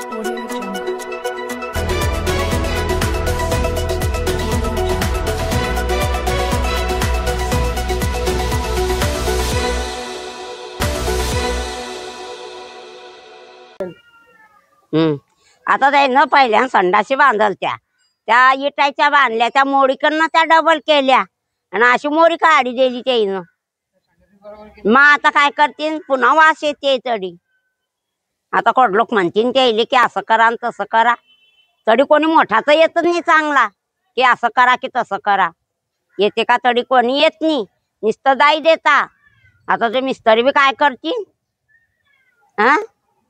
Audio Jungle. आता ते न पहिल्या संडाशी बांधल त्या इटाच्या बांधल्या त्या मोडीकडनं त्या डबल केल्या आणि अशी मोडी काढी दिली त्याईनं. मग आता काय करतील पुन्हा वास येते तडी. आता कोण लोक म्हणतील त्याईले की असं करा आणि तसं करा. तडी कोणी मोठाच येत नाही चांगला की असं करा की तसं करा. येते का तडी कोणी येत नाही नुसतं दाई देता. आता ते मिस्त्री बी काय करतील. हा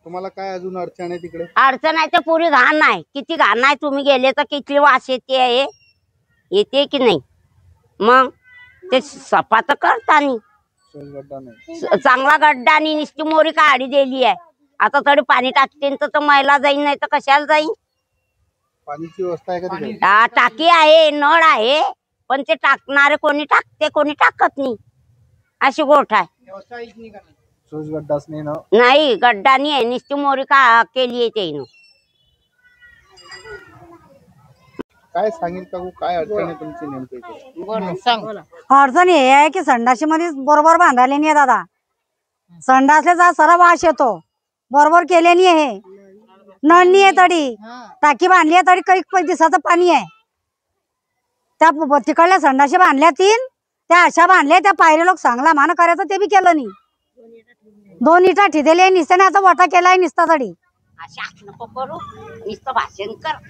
तुम्हाला काय अजून अडचण आहे तिकडे? अडचण आहे तर पुरी घाण नाही. किती घाण आहे तुम्ही गेले तर किती वास येते येते की नाही. मग ते सफा तर करता नाही. चांगला गड्डा आणि नुसती मोरी काढी दिली आहे. आता तरी पाणी टाकते तर मैला जाईन नाही तर कशाला जाईन. पाण्याची व्यवस्था आहे का तिकडे? टाकी आहे नळ आहे पण ते टाकणारे कोणी टाकते कोणी टाकत नाही अशी गोष्ट आहे. गड्डाच नाही ना? नाही गड्डा नाही आहे नुसती मोरी केली आहे त्यानं. काय सांगेल का काय अडचण आहे तुमची नेमकी इकडे? अडचण हे आहे की संडाशी मध्ये बरोबर बांधायला नाही दादा. संडासले जा सरा वास येतो बरोबर केले नाही. हे नळ नाही आहे तडी टाकी बांधली आहे तडी काही दिवसाचं पाणी आहे. त्या तिकडल्या संडाशी बांधल्या तीन त्या अशा बांधल्या त्या पायरे लोक चांगला मान करायचं ते बी केलं नाही. 2 इटा ठिदेले निसताने आता वाटा केलाय निसता तडी.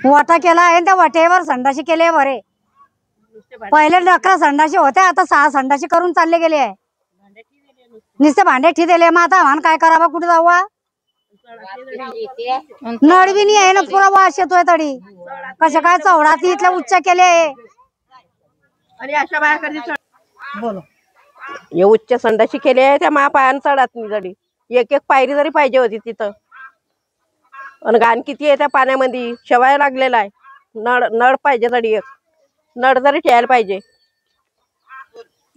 वाटा केला आहे त्या वाटेवर संडाशी केले बरे. पहिले 11 संडाशी होते आता 6 संडाशी करून चालले गेले आहे. नुसते भांडे ठिदेले. मग आता आम्हाला काय करावं कुठे जाऊ. नळ बी नाही आहे ना पुरा वास येतोय तडी. कशा काय चौडा इथल्या उच्च केले. बोलो ये उच्च संडाशी केले त्या महापायान चढत नाही जडी. एक पायरी जरी पाहिजे होती तिथं. आणि घाण किती आहे त्या पाण्यामध्ये शेवाय लागलेला आहे. नळ पाहिजे तडी एक नळ जरी ठेवायला पाहिजे.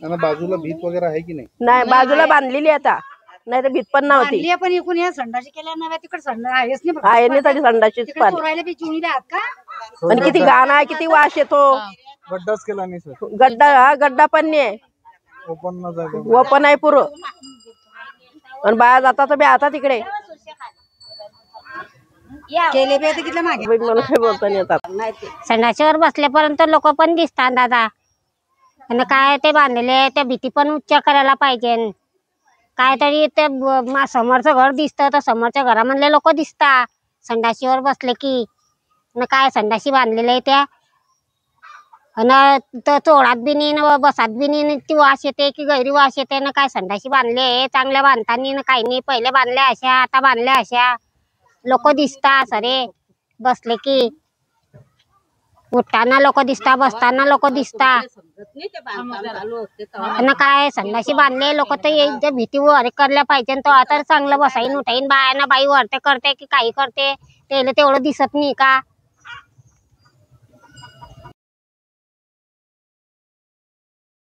बाजूला भीत वगैरे आहे की नाही? नाही बाजूला बांधलेली आता नाही तर भीत पण नव्हती. पण इकून या संडाशी केल्या नव्या तिकडे संडास आहे नाही तरी संडाशीच पाणी. आणि किती घाण आहे किती वास येतो. गड्डाच केला नाही सर? गड्डा पण नाही ओपन आहे पुरं. आणि बाया जातात बी आता तिकडे केले बी किती मागे मला काही बोलता नाही येतात. संडाशीवर बसल्यापर्यंत लोक पण दिसतात दादा. आणि काय ते बांधलेले त्या भीती पण उच्च करायला पाहिजे. काहीतरी ते समोरचं घर दिसतं तर समोरच्या घरामधले लोक दिसतात संडाशीवर बसले की. काय संडाशी बांधलेले त्या आणि चोळात बी नाही बसात बी नाही. ती वास येते की गैरी वास येते ना. काय संडाशी बांधले चांगल्या बांधतानी ना काही नाही. पहिले बांधल्या अशा आता बांधल्या अशा. लोक दिसतात सरे बसले की. उठताना लोक दिसतात बसताना लोक दिसतात. आणि काय संडाशी बांधले लोक तर भीती वर करल्या पाहिजे. तो आता चांगलं बसाईन उठाईन बायांना बाई वरते करते की काही करते त्याला तेवढं दिसत नाही का.